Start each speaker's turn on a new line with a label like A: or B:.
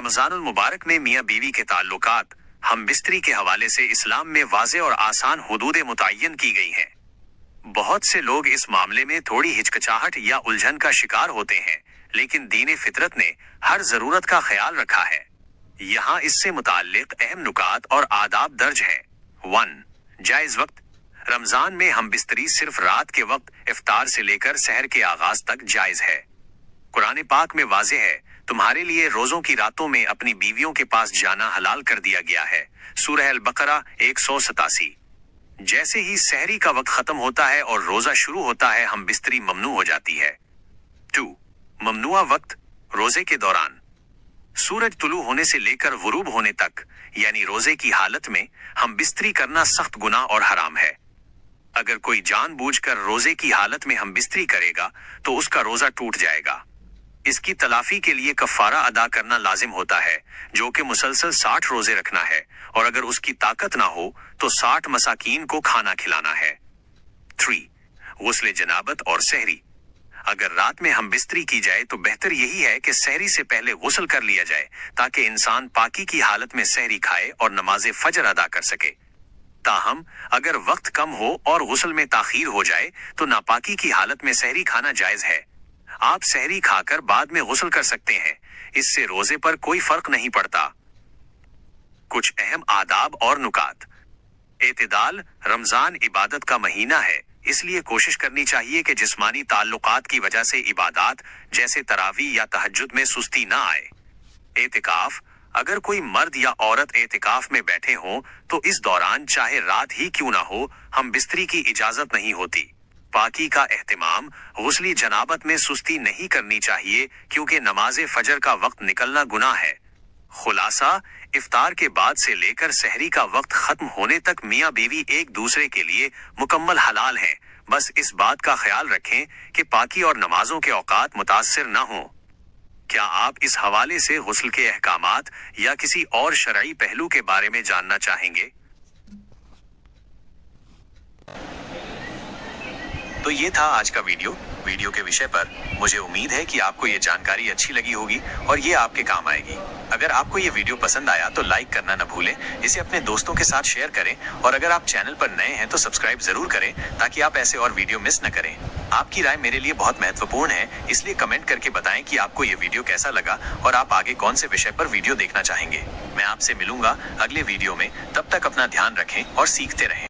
A: रमजानुल मुबारक में मियाँ बीवी के ताल्लुकात हम बिस्तरी के हवाले से इस्लाम में वाज़े और आसान हुदूदें मुतय्यन की गई हैं। बहुत से लोग इस मामले में थोड़ी हिचकिचाहट या उलझन का शिकार होते हैं, लेकिन दीन फितरत ने हर जरूरत का ख्याल रखा है। यहाँ इससे मुताल्लिक अहम नुकात और आदाब दर्ज है। 1. जायज वक्त। रमजान में हम बिस्तरी सिर्फ रात के वक्त इफ्तार से लेकर सहर के आगाज तक जायज है। कुरान पाक में वाज़े है, तुम्हारे लिए रोजों की रातों में अपनी बीवियों के पास जाना हलाल कर दिया गया है। सूरह अल-बकरा 187। जैसे ही सहरी का वक्त खत्म होता है और रोजा शुरू होता है, हम बिस्तरी ममनू हो जाती है। 2. ममनुआ वक्त। रोजे के दौरान सूरज तुलू होने से लेकर गुरूब होने तक, यानी रोजे की हालत में हम बिस्तरी करना सख्त गुनाह और हराम है। अगर कोई जानबूझकर रोजे की हालत में हम बिस्तरी करेगा तो उसका रोजा टूट जाएगा। इसकी तलाफी के लिए कफारा अदा करना लाजिम होता है, जो कि मुसलसल 60 रोजे रखना है, और अगर उसकी ताकत ना हो तो 60 मसाकीन को खाना खिलाना है। 3. गुस्ल जनाबत और सहरी। अगर रात में हम बिस्तरी की जाए तो बेहतर यही है कि सहरी से पहले गुस्ल कर लिया जाए, ताकि इंसान पाकी की हालत में सहरी खाए और नमाज फजर अदा कर सके। ताहम अगर वक्त कम हो और गुस्ल में ताखीर हो जाए तो नापाकी की हालत में सहरी खाना जायज है। आप सहरी खाकर बाद में गुस्ल कर सकते हैं, इससे रोजे पर कोई फर्क नहीं पड़ता। कुछ अहम आदाब और नुकात। एतदाल। रमजान इबादत का महीना है, इसलिए कोशिश करनी चाहिए कि जिस्मानी ताल्लुकात की वजह से इबादत जैसे तरावी या तहज्जुद में सुस्ती ना आए। एतिकाफ। अगर कोई मर्द या औरत एतिकाफ में बैठे हों तो इस दौरान चाहे रात ही क्यों ना हो, हम बिस्तरी की इजाजत नहीं होती। पाकी का एहतिमाम। गुस्ली जनाबत में सुस्ती नहीं करनी चाहिए, क्योंकि नमाज फजर का वक्त निकलना गुनाह है। खुलासा। इफ्तार के बाद से लेकर सहरी का वक्त खत्म होने तक मियाँ बीवी एक दूसरे के लिए मुकम्मल हलाल हैं। बस इस बात का ख्याल रखें कि पाकी और नमाजों के औकात मुतासिर न हों। क्या आप इस हवाले से गुस्ल के अहकामात या किसी और शरई पहलू के बारे में जानना चाहेंगे? तो ये था आज का वीडियो के विषय पर। मुझे उम्मीद है कि आपको ये जानकारी अच्छी लगी होगी और ये आपके काम आएगी। अगर आपको ये वीडियो पसंद आया तो लाइक करना न भूलें, इसे अपने दोस्तों के साथ शेयर करें, और अगर आप चैनल पर नए हैं तो सब्सक्राइब जरूर करें, ताकि आप ऐसे और वीडियो मिस न करें। आपकी राय मेरे लिए बहुत महत्वपूर्ण है, इसलिए कमेंट करके बताएं कि आपको ये वीडियो कैसा लगा और आप आगे कौन से विषय पर वीडियो देखना चाहेंगे। मैं आपसे मिलूंगा अगले वीडियो में, तब तक अपना ध्यान रखें और सीखते रहें।